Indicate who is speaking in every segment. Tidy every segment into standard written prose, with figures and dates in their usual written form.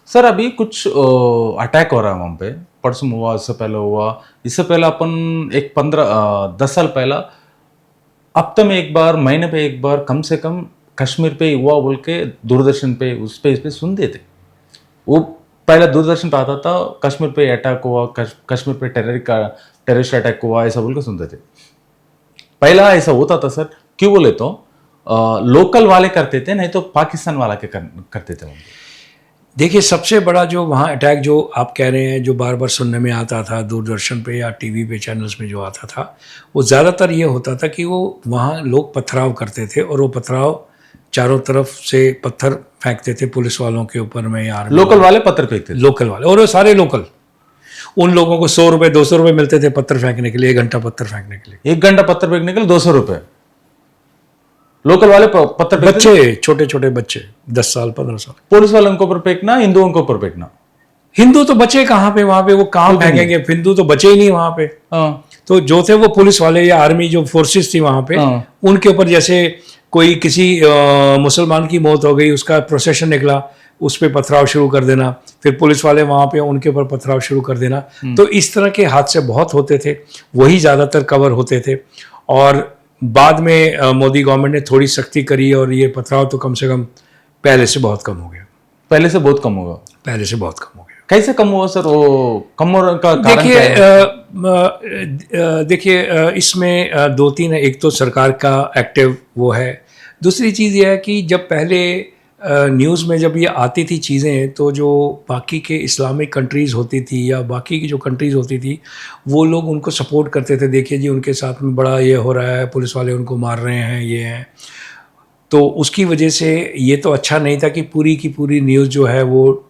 Speaker 1: Sir अभी कुछ attack हो रहा है वहाँ पे, परसों हुआ, इससे पहले हुआ, इससे पहले अपन एक 10 साल पहला हफ्ते में एक बार, महीने पे एक बार कम से कम कश्मीर पे हुआ बोल के दूरदर्शन पे इस पे सुनते थे। वो पहले दूरदर्शन पे आता था, कश्मीर पे अटैक हुआ, कश्मीर पे टेररिस्ट अटैक हुआ, ऐसा बोल के सुनते थे। पहला ऐसा होता था सर, क्यों बोले तो लोकल वाले करते थे, नहीं तो पाकिस्तान वाला के करते थे वहाँ पे।
Speaker 2: देखिए, सबसे बड़ा जो वहाँ अटैक जो आप कह रहे हैं, जो बार बार सुनने में आता था दूरदर्शन पे या टीवी पे चैनल्स में जो आता था, वो ज़्यादातर ये होता था कि वो वहाँ लोग पथराव करते थे और वो पथराव चारों तरफ से पत्थर फेंकते थे पुलिस वालों के ऊपर में या आर्मी
Speaker 1: लोकल वाले पत्थर फेंकते थे।
Speaker 2: लोकल वाले, और वो सारे लोकल। उन लोगों को 100 रुपये 200 रुपये मिलते थे पत्थर फेंकने के लिए, 1 घंटा पत्थर फेंकने के लिए।
Speaker 1: 1 घंटा पत्थर फेंकने के लिए 200 रुपए लोकल वाले पत्थर फेंकते थे।
Speaker 2: बच्चे, छोटे छोटे बच्चे, 10 साल 15 साल।
Speaker 1: पुलिस वालों के ऊपर फेंकना, हिंदुओं के ऊपर फेंकना।
Speaker 2: हिंदू तो बचे कहाँ पे वहां पे, वो कहाँ फेंकेंगे, हिंदू तो बचे ही नहीं वहां पे।
Speaker 1: हाँ,
Speaker 2: तो जो थे वो पुलिस वाले या आर्मी जो फोर्सेस थी वहां पे,
Speaker 1: हाँ।
Speaker 2: उनके ऊपर, जैसे कोई किसी मुसलमान की मौत हो गई, उसका प्रोसेशन निकला, उस पर पथराव शुरू कर देना, फिर पुलिस वाले वहां पे उनके ऊपर पथराव शुरू कर देना। तो इस तरह के हादसे बहुत होते थे, वही ज़्यादातर कवर होते थे। और बाद में मोदी गवर्नमेंट ने थोड़ी सख्ती करी और ये पथराव तो कम से कम पहले से बहुत कम हो गया।
Speaker 1: पहले से बहुत कम होगा।
Speaker 2: पहले से बहुत कम हो गया।
Speaker 1: कैसे कम हुआ सर? वो कम होने का कारण क्या
Speaker 2: देखिए,
Speaker 1: है?
Speaker 2: देखिए, इसमें 2-3 है। एक तो सरकार का एक्टिव वो है। दूसरी चीज़ ये है कि जब पहले न्यूज़ में जब ये आती थी चीज़ें, तो जो बाकी के इस्लामिक कंट्रीज़ होती थी या बाकी की जो कंट्रीज़ होती थी, वो लोग उनको सपोर्ट करते थे। देखिए जी, उनके साथ में बड़ा ये हो रहा है, पुलिस वाले उनको मार रहे हैं, ये हैं। तो उसकी वजह से ये तो अच्छा नहीं था कि पूरी की पूरी न्यूज़ जो है वो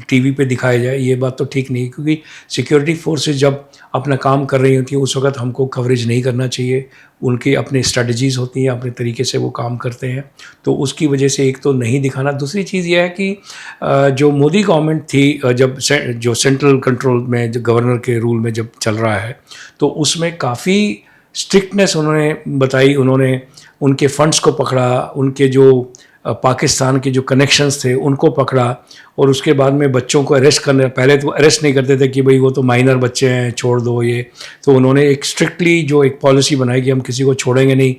Speaker 2: टीवी पे दिखाया जाए। ये बात तो ठीक नहीं, क्योंकि सिक्योरिटी फोर्सेस जब अपना काम कर रही होती हैं, उस वक्त हमको कवरेज नहीं करना चाहिए। उनकी अपनी स्ट्रेटजीज़ होती हैं, अपने तरीके से वो काम करते हैं। तो उसकी वजह से एक तो नहीं दिखाना। दूसरी चीज़ ये है कि जो मोदी गवर्नमेंट थी, जब जो सेंट्रल कंट्रोल में, जो गवर्नर के रूल में जब चल रहा है, तो उसमें काफ़ी स्ट्रिक्टनेस उन्होंने बताई। उन्होंने उनके फंड्स को पकड़ा, उनके जो पाकिस्तान के जो कनेक्शंस थे उनको पकड़ा, और उसके बाद में बच्चों को अरेस्ट करने, पहले तो अरेस्ट नहीं करते थे कि भाई वो तो माइनर बच्चे हैं, छोड़ दो ये। तो उन्होंने एक स्ट्रिक्टली जो एक पॉलिसी बनाई कि हम किसी को छोड़ेंगे नहीं,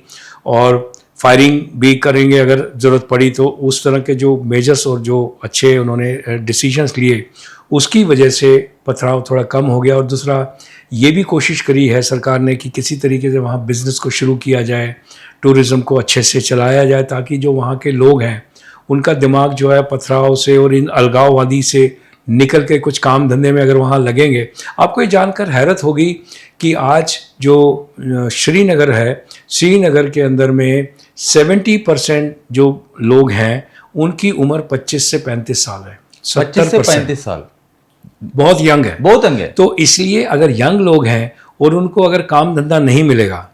Speaker 2: और फायरिंग भी करेंगे अगर ज़रूरत पड़ी। तो उस तरह के जो मेजर्स और जो अच्छे उन्होंने डिसीजंस लिए, उसकी वजह से पथराव थोड़ा कम हो गया। और दूसरा ये भी कोशिश करी है सरकार ने कि किसी तरीके से वहाँ बिज़नेस को शुरू किया जाए, टूरिज़्म को अच्छे से चलाया जाए, ताकि जो वहाँ के लोग हैं उनका दिमाग जो है पथराव से और इन अलगाववादी से निकल के कुछ काम धंधे में अगर वहाँ लगेंगे। आपको ये जानकर हैरत होगी कि आज जो श्रीनगर है, श्रीनगर के अंदर में 70% जो लोग हैं उनकी उम्र 25 से 35 साल है।
Speaker 1: 25 से 35 साल
Speaker 2: बहुत यंग है,
Speaker 1: बहुत यंग है।
Speaker 2: तो इसलिए अगर यंग लोग हैं और उनको अगर काम धंधा नहीं मिलेगा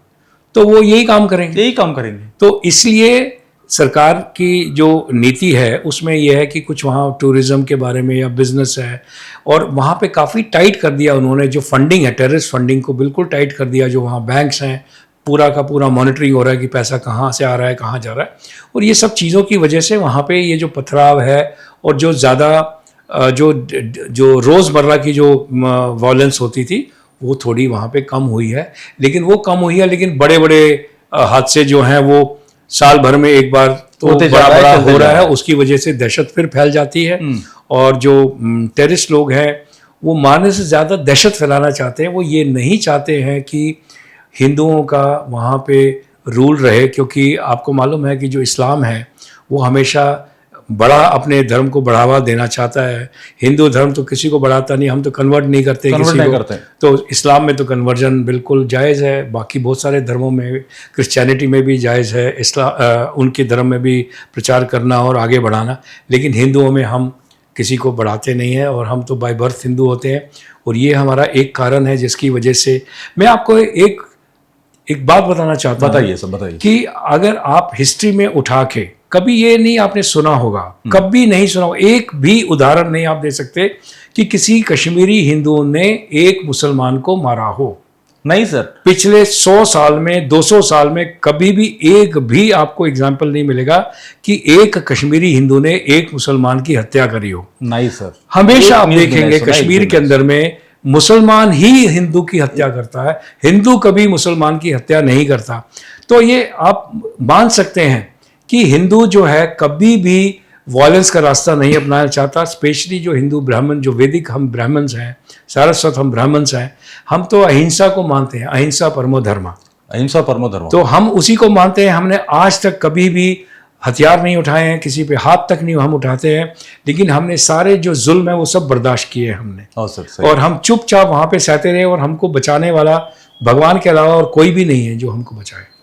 Speaker 2: तो वो यही काम करेंगे। तो इसलिए सरकार की जो नीति है उसमें यह है कि कुछ वहाँ टूरिज़्म के बारे में या बिजनेस है, और वहाँ पे काफ़ी टाइट कर दिया उन्होंने। जो फंडिंग है, टेररिस्ट फंडिंग को बिल्कुल टाइट कर दिया। जो वहाँ बैंक्स हैं, पूरा का पूरा मॉनिटरिंग हो रहा है कि पैसा कहाँ से आ रहा है, कहाँ जा रहा है। और ये सब चीज़ों की वजह से वहाँ पे ये जो पथराव है और जो ज़्यादा जो रोज़मर्रा की जो वायलेंस होती थी, वो थोड़ी वहाँ पे कम हुई है। लेकिन वो कम हुई है, लेकिन बड़े बड़े हादसे जो हैं वो साल भर में एक बार तो बड़ा बड़ा हो रहा है। उसकी वजह से दहशत फिर फैल जाती है। और जो टेररिस्ट लोग हैं वो मारने से ज़्यादा दहशत फैलाना चाहते हैं। वो ये नहीं चाहते हैं कि हिंदुओं का वहाँ पे रूल रहे, क्योंकि आपको मालूम है कि जो इस्लाम है वो हमेशा बड़ा अपने धर्म को बढ़ावा देना चाहता है। हिंदू धर्म तो किसी को बढ़ाता नहीं, हम तो कन्वर्ट नहीं करते किसी को। तो इस्लाम में तो कन्वर्जन बिल्कुल जायज़ है। बाकी बहुत सारे धर्मों में, क्रिश्चियनिटी में भी जायज़ है उनके धर्म में भी प्रचार करना और आगे बढ़ाना। लेकिन हिंदुओं में हम किसी को बढ़ाते नहीं हैं, और हम तो बाय बर्थ हिंदू होते हैं। और ये हमारा एक कारण है जिसकी वजह से मैं आपको एक बात बताना चाहता हूँ।
Speaker 1: बताइए
Speaker 2: कि अगर आप हिस्ट्री में उठा के, कभी ये नहीं आपने सुना होगा, कभी नहीं सुना होगा, एक भी उदाहरण नहीं आप दे सकते कि किसी कश्मीरी हिंदुओं ने एक मुसलमान को मारा हो।
Speaker 1: नहीं सर,
Speaker 2: पिछले 100 साल में, 200 साल में कभी भी एक भी आपको एग्जाम्पल नहीं मिलेगा कि एक कश्मीरी हिंदू ने एक मुसलमान की हत्या करी हो।
Speaker 1: नहीं सर,
Speaker 2: हमेशा
Speaker 1: एक
Speaker 2: आप
Speaker 1: न्यूज़ भी नहीं
Speaker 2: देखेंगे
Speaker 1: सुना, एक
Speaker 2: कश्मीर
Speaker 1: भी
Speaker 2: के
Speaker 1: नहीं
Speaker 2: अंदर में मुसलमान ही हिंदू की हत्या करता है, हिंदू कभी मुसलमान की हत्या नहीं करता। तो ये आप मान सकते हैं कि हिंदू जो है कभी भी वायलेंस का रास्ता नहीं अपनाना चाहता। स्पेशली जो हिंदू ब्राह्मण, जो वैदिक हम ब्राह्मण्स हैं, सारस्वत हम ब्राह्मण्स हैं, हम तो अहिंसा को मानते हैं, अहिंसा परमो धर्म।
Speaker 1: अहिंसा परमो धर्म।
Speaker 2: तो हम उसी को मानते हैं। हमने आज तक कभी भी हथियार नहीं उठाए हैं, किसी पे हाथ तक नहीं हम उठाते हैं, लेकिन हमने सारे जो जुल्म है वो सब बर्दाश्त किए हैं हमने।
Speaker 1: हाँ सर, सही।
Speaker 2: और हम चुपचाप वहां पे सहते रहे, और हमको बचाने वाला भगवान के अलावा और कोई भी नहीं है जो हमको बचाए।